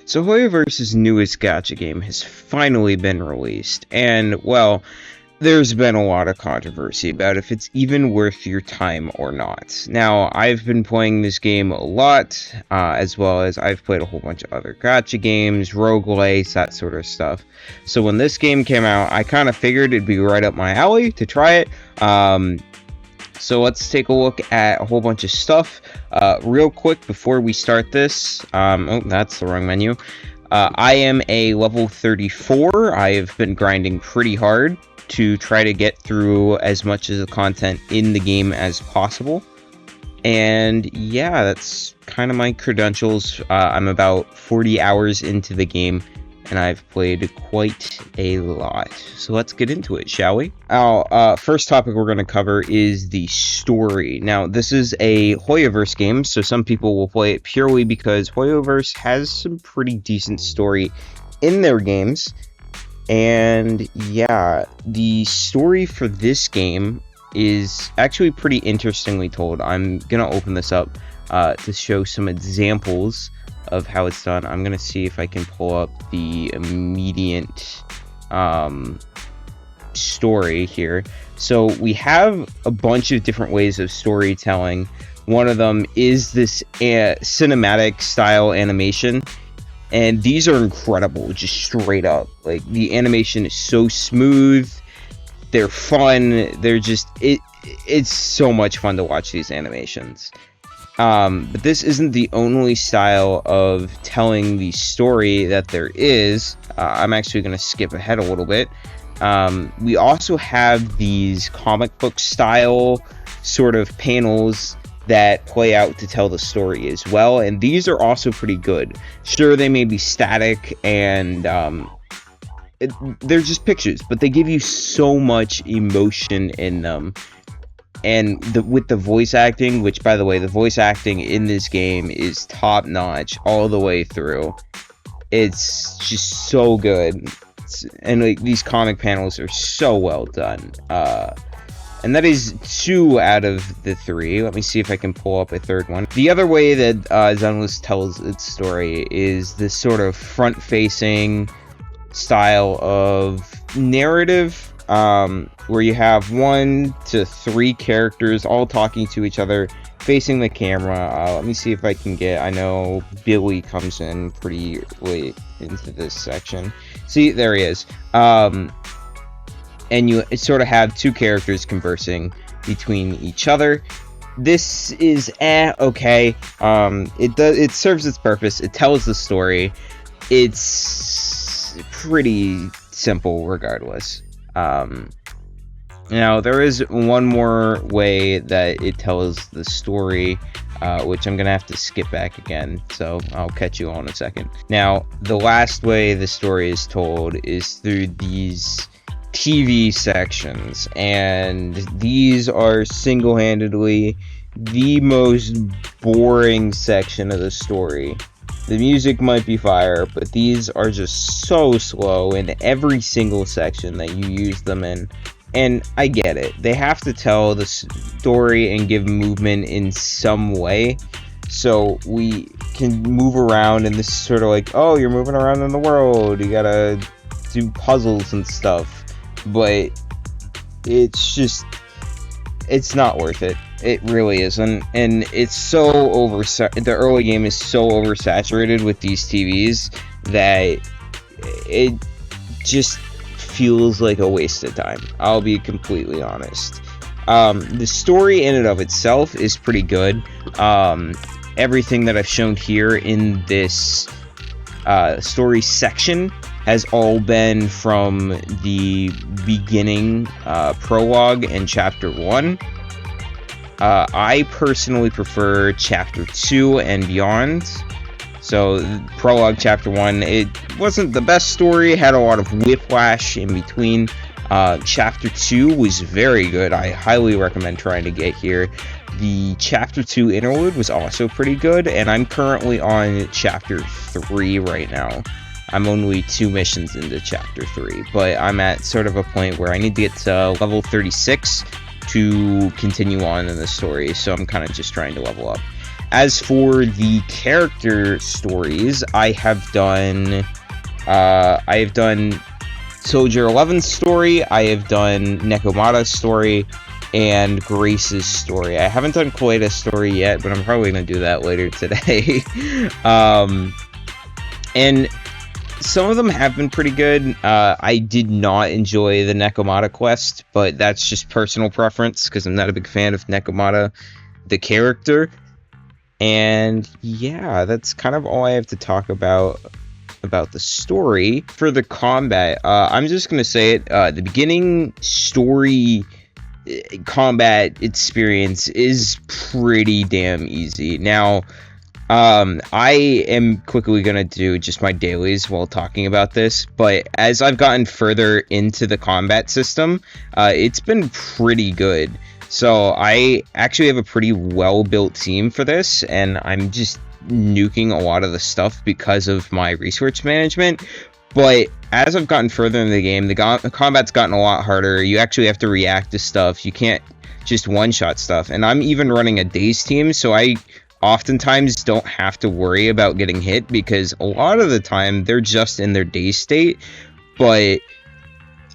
So Hoyoverse's newest gacha game has finally been released, and, well, there's been a lot of controversy about if it's even worth your time or not. Now, I've been playing this game a lot, as well as I've played a whole bunch of other gacha games, roguelites, that sort of stuff. So when this game came out, I kind of figured it'd be right up my alley to try it. So let's take a look at a whole bunch of stuff. Real quick before we start this, oh, that's the wrong menu. I am a level 34. I have been grinding pretty hard to try to get through as much of the content in the game as possible. And yeah, that's kind of my credentials. I'm about 40 hours into the game, and I've played quite a lot. So let's get into it, shall we? Our first topic we're going to cover is the story. Now, this is a Hoyoverse game, so some people will play it purely because Hoyoverse has some pretty decent story in their games. And yeah, the story for this game is actually pretty interestingly told. I'm going to open this up to show some examples of how it's done. I'm gonna see if I can pull up the immediate story here. So we have a bunch of different ways of storytelling. One of them is this cinematic style animation, and these are incredible, just straight up. Like, the animation is so smooth, they're fun, they're just it's so much fun to watch these animations. But this isn't the only style of telling the story that there is. I'm actually going to skip ahead a little bit. We also have these comic book style sort of panels that play out to tell the story as well, and these are also pretty good. Sure, they may be static and they're just pictures, but they give you so much emotion in them. And with the voice acting, which, by the way, the voice acting in this game is top-notch all the way through. It's just so good. And like, these comic panels are so well done. And that is 2 out of the 3. Let me see if I can pull up a third one. The other way that Zenless tells its story is this sort of front-facing style of narrative, where you have 1 to 3 characters all talking to each other, facing the camera. Let me see if I can get, I know Billy comes in pretty late into this section. See, there he is. And you sort of have 2 characters conversing between each other. This is okay. It serves its purpose. It tells the story. It's pretty simple regardless. Now, there is one more way that it tells the story, which I'm going to have to skip back again, so I'll catch you on in a second. Now, the last way the story is told is through these TV sections, and these are single-handedly the most boring section of the story. The music might be fire, but these are just so slow in every single section that you use them in. And I get it. They have to tell the story and give movement in some way, so we can move around, and this is sort of like, oh, you're moving around in the world, you gotta do puzzles and stuff. But it's just, it's not worth it. It really isn't, and it's so the early game is so oversaturated with these TVs that it just feels like a waste of time. I'll be completely honest. The story in and of itself is pretty good. Everything that I've shown here in this story section has all been from the beginning prologue and chapter 1. I personally prefer chapter 2 and beyond. So, prologue chapter 1, it wasn't the best story, had a lot of whiplash in between. Chapter 2 was very good. I highly recommend trying to get here. The chapter 2 interlude was also pretty good, and I'm currently on chapter 3 right now. I'm only 2 missions into chapter 3, but I'm at sort of a point where I need to get to level 36 to continue on in the story, so I'm kind of just trying to level up. As for the character stories, I have done Soldier 11's story, I have done Nekomata's story, and Grace's story. I haven't done Koeda's story yet, but I'm probably going to do that later today. And some of them have been pretty good. I did not enjoy the Nekomata quest, but that's just personal preference, because I'm not a big fan of Nekomata, the character. And yeah, that's kind of all I have to talk about the story. For the combat, I'm just gonna say it, the beginning story combat experience is pretty damn easy. Now, I am quickly gonna do just my dailies while talking about this, but as I've gotten further into the combat system, it's been pretty good. So I actually have a pretty well-built team for this, and I'm just nuking a lot of the stuff because of my resource management. But as I've gotten further in the game, the combat's gotten a lot harder. You actually have to react to stuff. You can't just one-shot stuff. And I'm even running a daze team, so I oftentimes don't have to worry about getting hit, because a lot of the time they're just in their daze state. But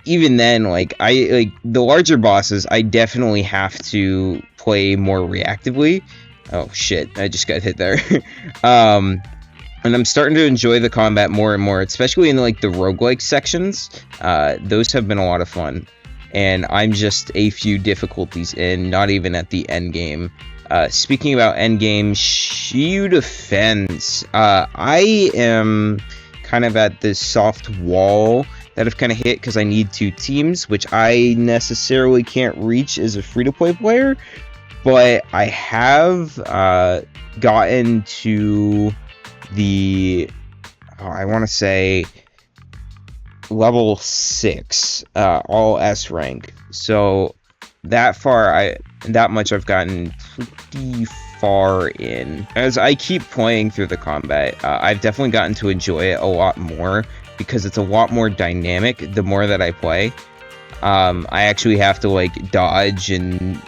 even then, like the larger bosses, I definitely have to play more reactively. Oh shit, I just got hit there. And I'm starting to enjoy the combat more and more, especially in like the roguelike sections. Those have been a lot of fun. And I'm just a few difficulties in, not even at the end game. Speaking about end game, Shiyu Defense. I am kind of at this soft wall that I've kind of hit, because I need 2 teams, which I necessarily can't reach as a free-to-play player. But I have gotten to the, I want to say, level 6, all S rank. So that much I've gotten pretty far in. As I keep playing through the combat, I've definitely gotten to enjoy it a lot more, because it's a lot more dynamic the more that I play. I actually have to like dodge and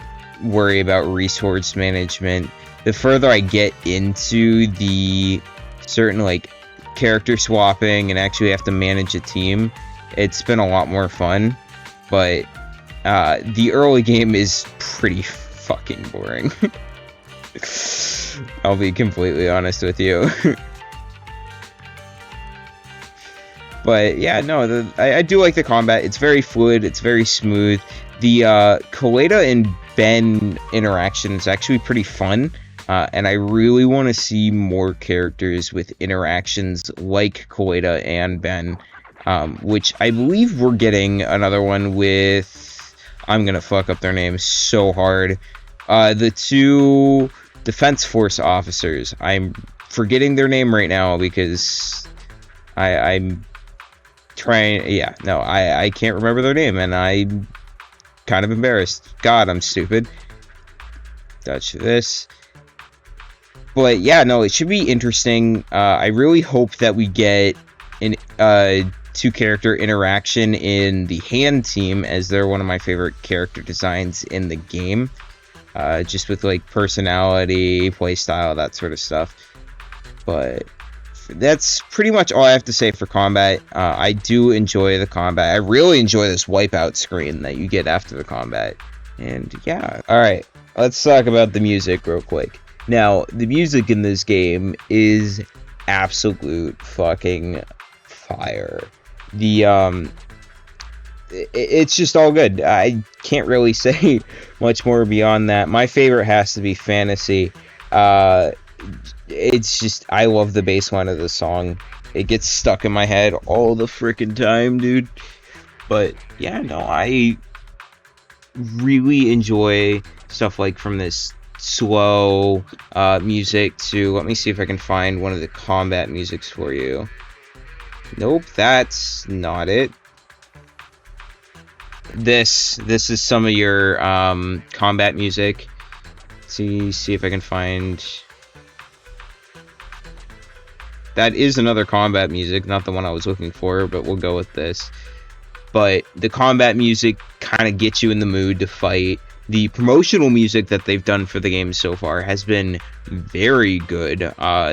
worry about resource management. The further I get into the certain like character swapping and actually have to manage a team, it's been a lot more fun. But the early game is pretty fucking boring. I'll be completely honest with you. But yeah, no, I do like the combat. It's very fluid, it's very smooth. The Koeda and Ben interaction is actually pretty fun, and I really want to see more characters with interactions like Koeda and Ben, which I believe we're getting another one with, I'm gonna fuck up their names so hard, the 2 Defense Force officers. I'm forgetting their name right now because I'm trying, yeah, no, I can't remember their name, and I'm kind of embarrassed. God, I'm stupid. Touch this. But yeah, no, it should be interesting. I really hope that we get an 2-character interaction in the hand team, as they're one of my favorite character designs in the game. Just with like personality, playstyle, that sort of stuff. But that's pretty much all I have to say for combat. I do enjoy the combat. I really enjoy this wipeout screen that you get after the combat. And yeah. Alright, let's talk about the music real quick. Now, the music in this game is absolute fucking fire. It's just all good. I can't really say much more beyond that. My favorite has to be Fantasy. It's just, I love the bass line of the song. It gets stuck in my head all the freaking time, dude. But yeah, no, I really enjoy stuff like from this slow music to, let me see if I can find one of the combat musics for you. Nope, that's not it. This is some of your combat music. See if I can find. That is another combat music, not the one I was looking for, but we'll go with this. But the combat music kind of gets you in the mood to fight. The promotional music that they've done for the game so far has been very good.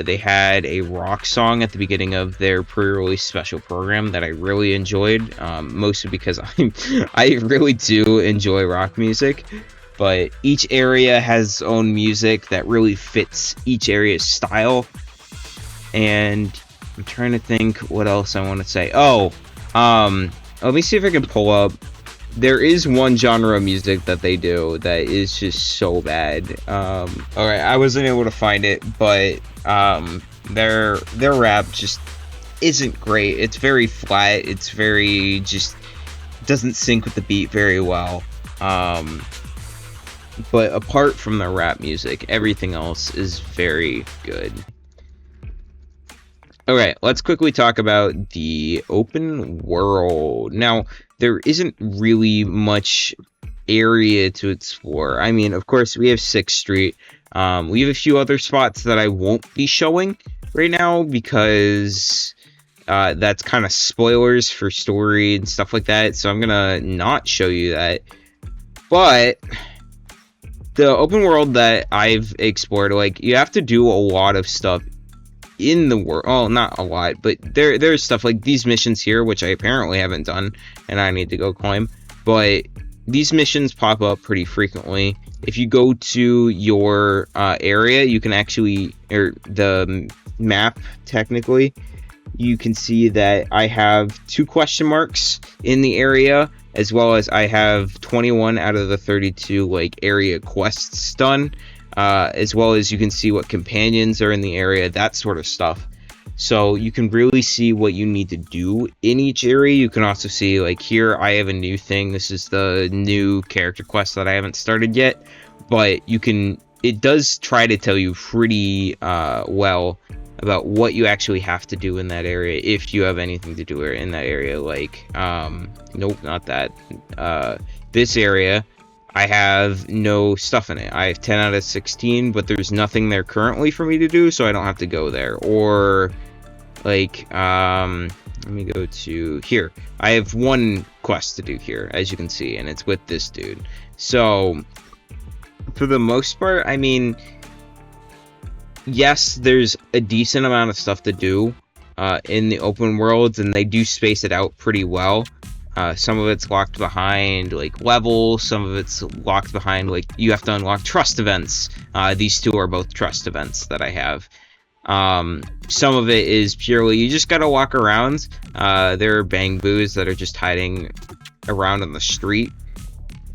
They had a rock song at the beginning of their pre-release special program that I really enjoyed, mostly because I really do enjoy rock music. But each area has its own music that really fits each area's style. And I'm trying to think what else I want to say. Oh, let me see if I can pull up. There is one genre of music that they do that is just so bad. Alright, I wasn't able to find it, but their rap just isn't great. It's very flat. It's very just doesn't sync with the beat very well. But apart from the rap music, everything else is very good. Okay, let's quickly talk about the open world. Now, there isn't really much area to explore. I mean, of course, we have 6th Street. We have a few other spots that I won't be showing right now because that's kind of spoilers for story and stuff like that. So I'm gonna not show you that. But the open world that I've explored, like, you have to do a lot of stuff in the world. Oh, not a lot, but there's stuff like these missions here, which I apparently haven't done, and I need to go claim. But these missions pop up pretty frequently. If you go to your area, you can actually, or the map technically, you can see that I have 2 question marks in the area, as well as I have 21 out of the 32 like area quests done, as well as you can see what companions are in the area, that sort of stuff. So you can really see what you need to do in each area. You can also see, like, here I have a new thing. This is the new character quest that I haven't started yet, but you can, it does try to tell you pretty well about what you actually have to do in that area, if you have anything to do in that area. Like, nope, not that. This area, I have no stuff in it. I have 10 out of 16, but there's nothing there currently for me to do, so I don't have to go there. Or, like, let me go to here. I have 1 quest to do here, as you can see, and it's with this dude. So, for the most part, I mean, yes, there's a decent amount of stuff to do in the open worlds, and they do space it out pretty well. Some of it's locked behind, like, levels. Some of it's locked behind, like, you have to unlock trust events. These 2 are both trust events that I have. Some of it is purely, you just gotta walk around. There are bang boos that are just hiding around on the street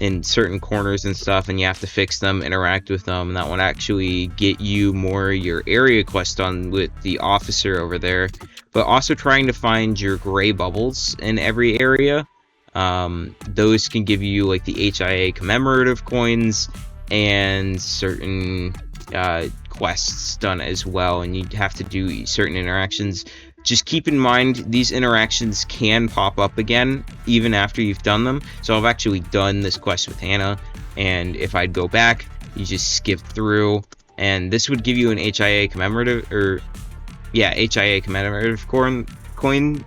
in certain corners and stuff, and you have to fix them, interact with them, and that would actually get you more your area quest done with the officer over there. But also trying to find your gray bubbles in every area. Those can give you, like, the HIA commemorative coins and certain quests done as well, and you have to do certain interactions. Just keep in mind, these interactions can pop up again, even after you've done them. So I've actually done this quest with Hannah, and if I'd go back, you just skip through, and this would give you an HIA commemorative, or, yeah, HIA commemorative coin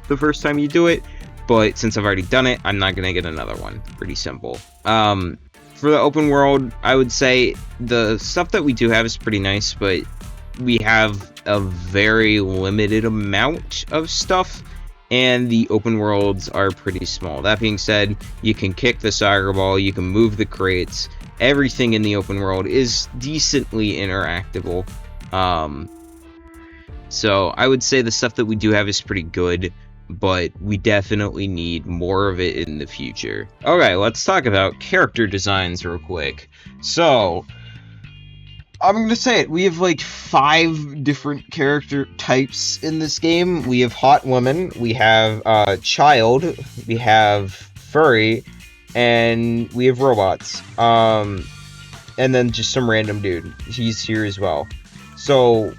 the first time you do it, but since I've already done it, I'm not going to get another one. Pretty simple. For the open world, I would say the stuff that we do have is pretty nice, but we have a very limited amount of stuff, and the open worlds are pretty small. That being said, you can kick the soccer ball, you can move the crates. Everything in the open world is decently interactable. So I would say the stuff that we do have is pretty good, but we definitely need more of it in the future. Okay, let's talk about character designs real quick. So, I'm gonna say it. We have like 5 different character types in this game. We have hot woman, we have child, we have furry, and we have robots. And then just some random dude. He's here as well. So,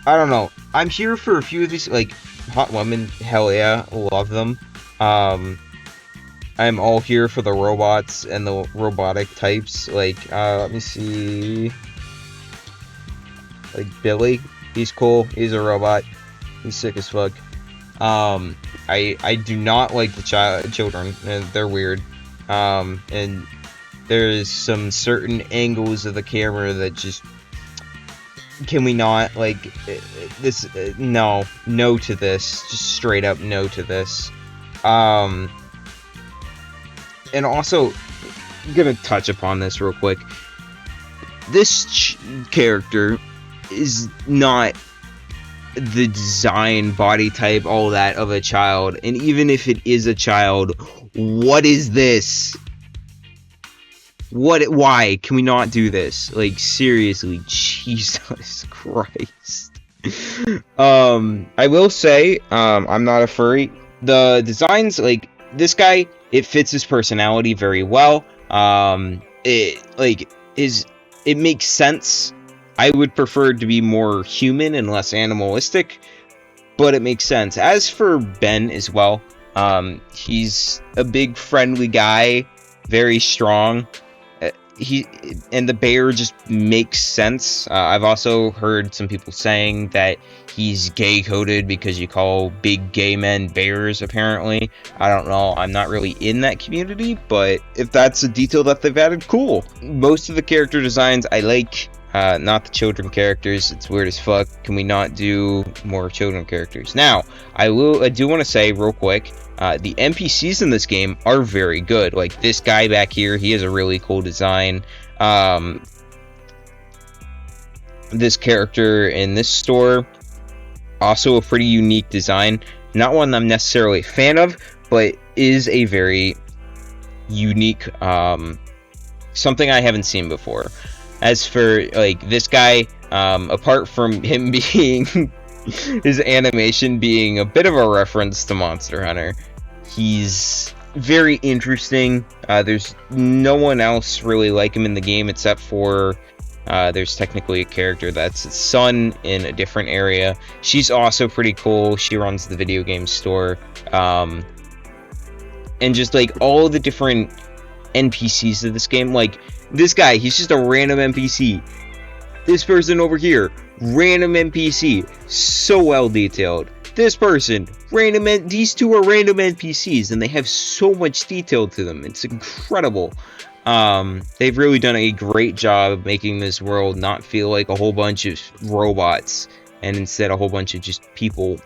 I don't know. I'm here for a few of these, like hot woman. Hell yeah, love them. I'm all here for the robots and the robotic types. Like, let me see. Like Billy, he's cool. He's a robot. He's sick as fuck. I do not like the children. They're weird. And there's some certain angles of the camera that just, can we not, like, this, no to this, just straight up no to this. And also, I'm gonna touch upon this real quick. This character is not the design, body type, all that of a child. And even if it is a child, what is this? Why can we not do this? Like, seriously, Jesus Christ. I will say, I'm not a furry. The designs, like, this guy, it fits his personality very well. It makes sense. I would prefer to be more human and less animalistic, but it makes sense. As for Ben as well, he's a big friendly guy, very strong. And the bear just makes sense. I've also heard some people saying that he's gay coded because you call big gay men bears, apparently. I don't know, I'm not really in that community, but if that's a detail that they've added, cool. Most of the character designs I like, not the children characters. It's weird as fuck. Can we not do more children characters? Now, I do want to say real quick, the NPCs in this game are very good. Like this guy back here, he has a really cool design. This character in this store, also a pretty unique design. Not one I'm necessarily a fan of, but is a very unique, something I haven't seen before. As for, like, this guy, apart from him being, his animation being a bit of a reference to Monster Hunter, he's very interesting. There's no one else really like him in the game except for, there's technically a character that's his son in a different area. She's also pretty cool. She runs the video game store. And just, like, all the different NPCs of this game, like, this guy, he's just a random NPC. This person over here, random NPC, so well detailed. This person, these two are random NPCs, and they have so much detail to them. It's incredible. They've really done a great job of making this world not feel like a whole bunch of robots, and instead a whole bunch of just people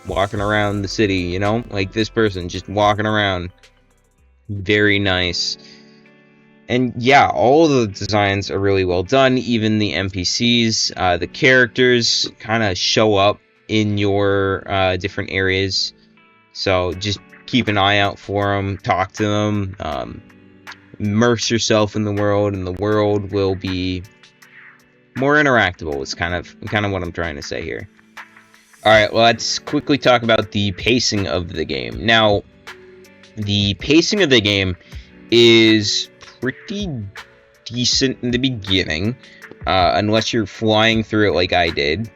walking around the city, you know? Like this person just walking around. Very nice. And yeah, all the designs are really well done. Even the NPCs, the characters kind of show up in your different areas. So just keep an eye out for them, talk to them, immerse yourself in the world, and the world will be more interactable. It's kind of what I'm trying to say here. All right, well, let's quickly talk about the pacing of the game. Now, the pacing of the game is pretty decent in the beginning, unless you're flying through it like I did,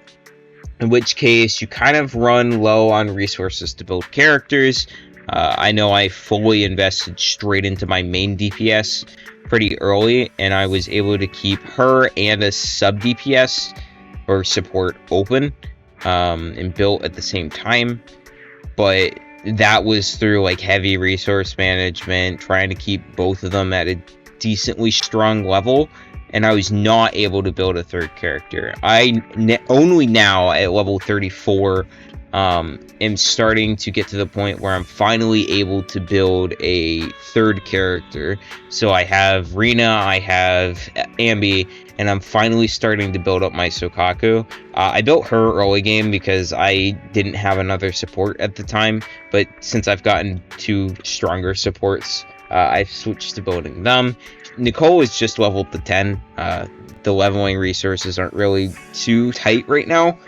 in which case you kind of run low on resources to build characters. I know I fully invested straight into my main DPS pretty early, and I was able to keep her and a sub DPS or support open and built at the same time, but that was through like heavy resource management, trying to keep both of them at a decently strong level, and I was not able to build a third character. Only now at level 34 am starting to get to the point where I'm finally able to build a third character. So I have Rena, I have Ambi, and I'm finally starting to build up my Sokaku. I built her early game because I didn't have another support at the time, but since I've gotten two stronger supports, I've switched to building them. Nicole is just leveled to 10. The leveling resources aren't really too tight right now,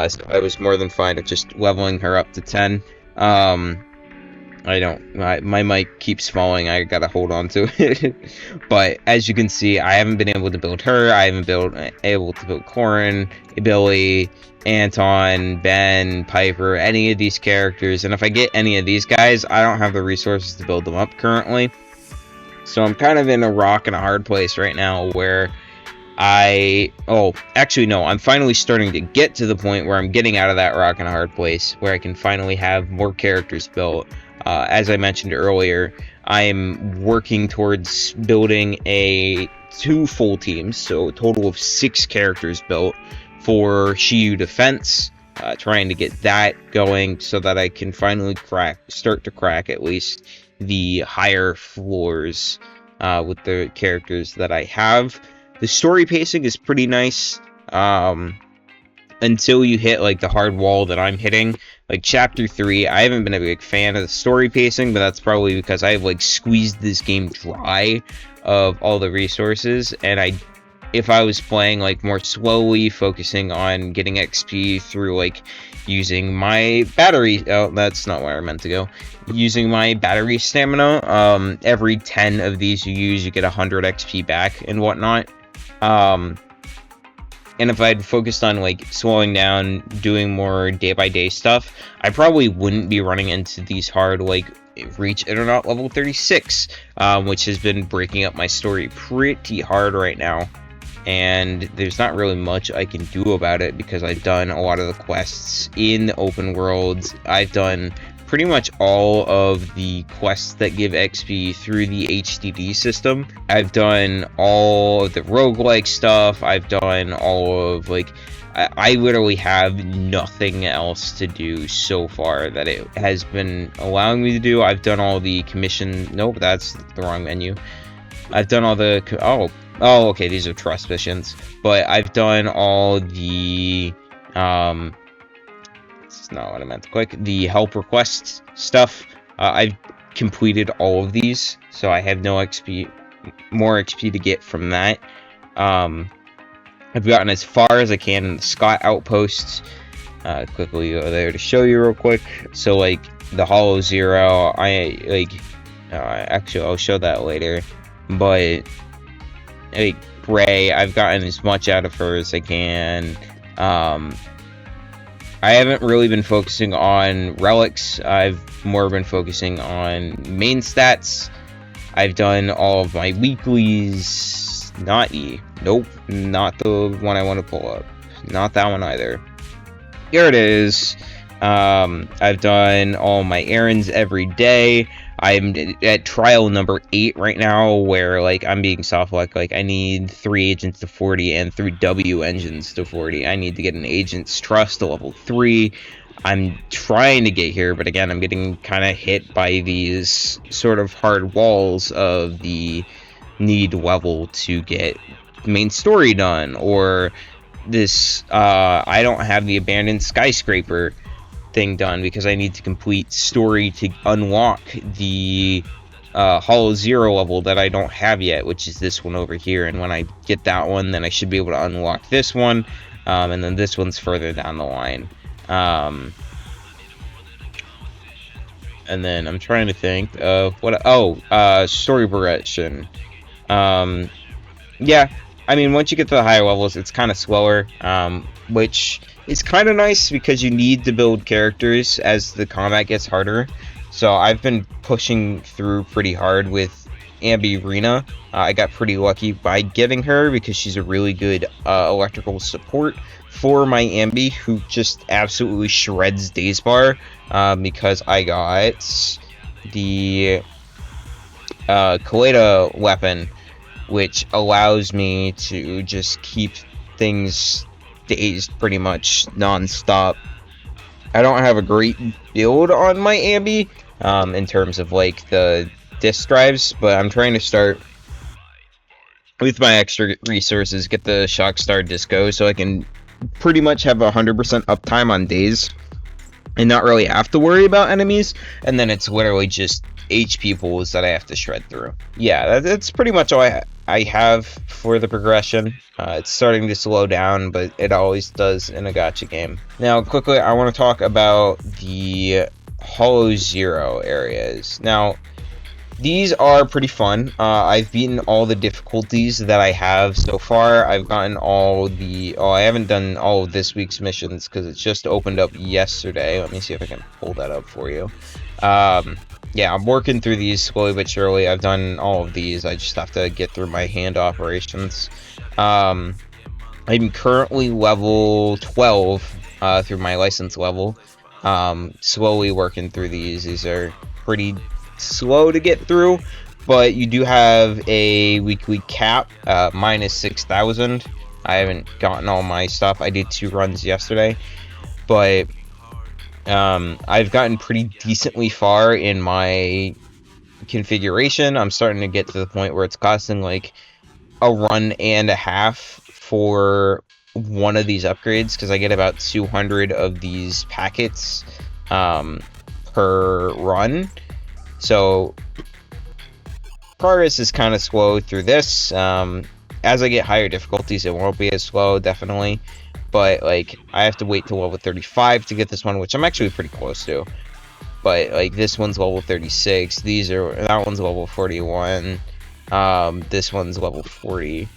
so I was more than fine at just leveling her up to 10. My mic keeps falling, I gotta hold on to it. But as you can see, I haven't been able to build her, I haven't been able to build Corin, Billy, Anton, Ben, Piper, any of these characters. And if I get any of these guys, I don't have the resources to build them up currently. So I'm kind of in a rock and a hard place right now where I'm finally starting to get to the point where I'm getting out of that rock and a hard place where I can finally have more characters built. As I mentioned earlier, I'm working towards building two full teams, so a total of 6 characters built for Shiyu Defense. Trying to get that going so that I can finally start to crack at least the higher floors with the characters that I have. The story pacing is pretty nice until you hit like the hard wall that I'm hitting. Like chapter 3, I haven't been a big fan of the story pacing, but that's probably because I've like squeezed this game dry of all the resources, and if I was playing like more slowly, focusing on getting XP through like using my battery, oh, that's not where I meant to go, using my battery stamina, every 10 of these you use, you get 100 XP back and whatnot. And if I'd focused on like slowing down, doing more day-by-day stuff, I probably wouldn't be running into these hard like reach Internet level 36, which has been breaking up my story pretty hard right now. And there's not really much I can do about it because I've done a lot of the quests in the open worlds. I've done pretty much all of the quests that give XP through the HDD system. I've done all of the roguelike stuff. I've done all of like, I literally have nothing else to do so far that it has been allowing me to do. I've done all the commission. Nope, that's the wrong menu. I've done all the oh, okay, these are trust missions. But I've done all the it's not what I meant to click. The help request stuff. I've completed all of these, so I have no XP, more XP to get from that. I've gotten as far as I can in the Scott outposts. Quickly go there to show you real quick. So like the Hollow Zero, actually I'll show that later. But like Ray, I've gotten as much out of her as I can. I haven't really been focusing on relics. I've more been focusing on main stats. I've done all of my weeklies. Not E. Nope, not the one I want to pull up. Not that one either. Here it is. I've done all my errands every day. I'm at trial number 8 right now, where like I'm being soft-locked. Like I need 3 agents to 40 and 3 W engines to 40. I need to get an agent's trust to level 3. I'm trying to get here, but again, I'm getting kind of hit by these sort of hard walls of the need level to get main story done, or this I don't have the abandoned skyscraper thing done because I need to complete story to unlock the Hollow Zero level that I don't have yet, which is this one over here. And when I get that one, then I should be able to unlock this one, and then this one's further down the line. And then I'm trying to think of what. Story progression. Yeah, I mean, once you get to the higher levels, it's kind of slower, which is kind of nice because you need to build characters as the combat gets harder. So I've been pushing through pretty hard with Ambi Rena. I got pretty lucky by getting her because she's a really good electrical support for my Ambi, who just absolutely shreds Days Bar, because I got the Kaleda weapon, which allows me to just keep things dazed pretty much non-stop. I don't have a great build on my Ambi in terms of like the disk drives, but I'm trying to start with my extra resources, get the Shockstar Disco, so I can pretty much have 100% uptime on days and not really have to worry about enemies, and then it's literally just HP pools that I have to shred through. Yeah, that's pretty much all I have for the progression. It's starting to slow down, but it always does in a gacha game. Now, quickly, I want to talk about the Hollow Zero areas. Now, these are pretty fun. I've beaten all the difficulties that I have so far. I've gotten all the... I haven't done all of this week's missions because it's just opened up yesterday. Let me see if I can pull that up for you. Yeah, I'm working through these slowly but surely. I've done all of these. I just have to get through my hand operations. I'm currently level 12 through my license level. Slowly working through these. These are pretty slow to get through, but you do have a weekly cap, minus 6,000. I haven't gotten all my stuff. I did 2 runs yesterday, but I've gotten pretty decently far in my configuration. I'm starting to get to the point where it's costing like a run and a half for one of these upgrades, because I get about 200 of these packets per run. So progress is kind of slow through this. As I get higher difficulties, it won't be as slow, definitely. But like, I have to wait till level 35 to get this one, which I'm actually pretty close to. But like, this one's level 36. That one's level 41. This one's level 40.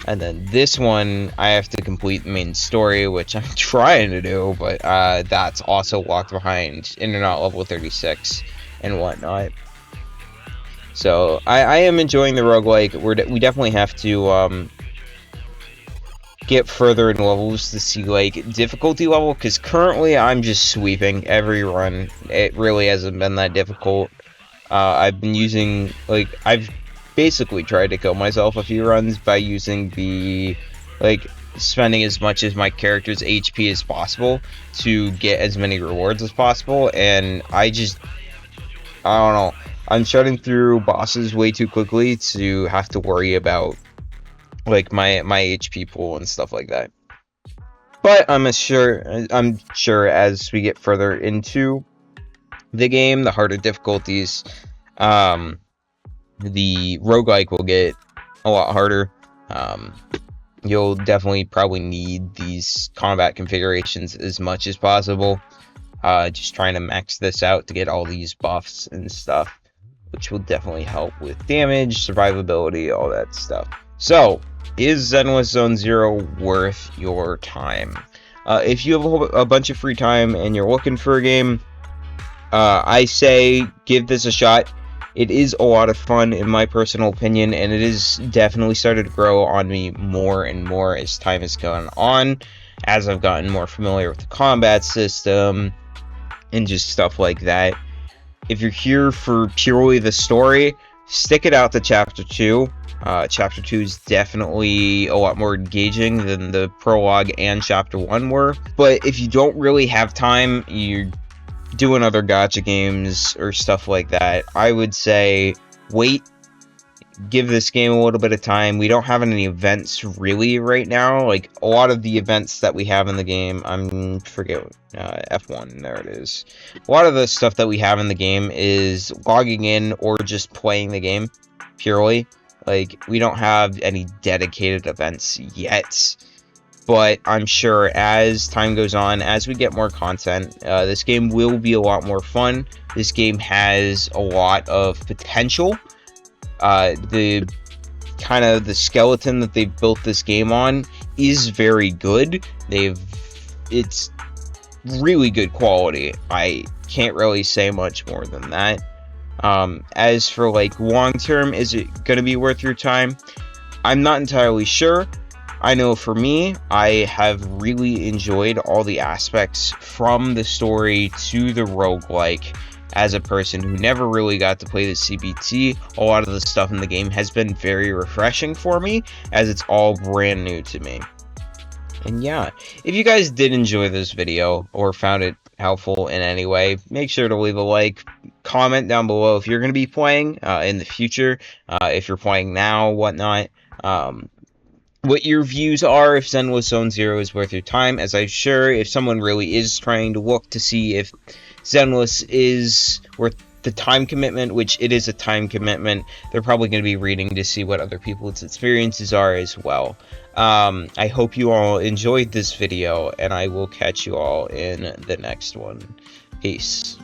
And then this one, I have to complete the main story, which I'm trying to do, but that's also locked behind Internet level 36 and whatnot. So I am enjoying the roguelike. We definitely have to get further in levels to see like difficulty level, because currently I'm just sweeping every run. It really hasn't been that difficult. I've been using, like, I've basically tried to kill myself a few runs by using the, like, spending as much as my character's HP as possible to get as many rewards as possible, and I don't know, I'm shutting through bosses way too quickly to have to worry about like my HP pool and stuff like that. But I'm sure as we get further into the game, the harder difficulties, the roguelike will get a lot harder. You'll definitely probably need these combat configurations as much as possible. Just trying to max this out to get all these buffs and stuff, which will definitely help with damage, survivability, all that stuff. So, is Zenless Zone Zero worth your time? If you have a bunch of free time and you're looking for a game, I say give this a shot. It is a lot of fun, in my personal opinion, and it is definitely started to grow on me more and more as time has gone on, as I've gotten more familiar with the combat system and just stuff like that. If you're here for purely the story, stick it out to Chapter 2. Chapter 2 is definitely a lot more engaging than the prologue and Chapter 1 were. But if you don't really have time, you're doing other gacha games or stuff like that, I would say wait, give this game a little bit of time. We don't have any events really right now. Like, a lot of the events that we have in the game, F1, there it is. A lot of the stuff that we have in the game is logging in or just playing the game purely. Like, we don't have any dedicated events yet, but I'm sure as time goes on, as we get more content, this game will be a lot more fun. This game has a lot of potential. The skeleton that they've built this game on is very good. It's really good quality. I can't really say much more than that. As for like long term, is it going to be worth your time? I'm not entirely sure. I know for me, I have really enjoyed all the aspects from the story to the roguelike. As a person who never really got to play the CBT, a lot of the stuff in the game has been very refreshing for me, as it's all brand new to me. And yeah, if you guys did enjoy this video or found it helpful in any way, make sure to leave a like, comment down below if you're going to be playing in the future, if you're playing now, whatnot. What your views are, if Zenless Zone Zero is worth your time, as I'm sure if someone really is trying to look to see if Zenless is worth the time commitment, which it is a time commitment, they're probably going to be reading to see what other people's experiences are as well. I hope you all enjoyed this video, and I will catch you all in the next one. Peace.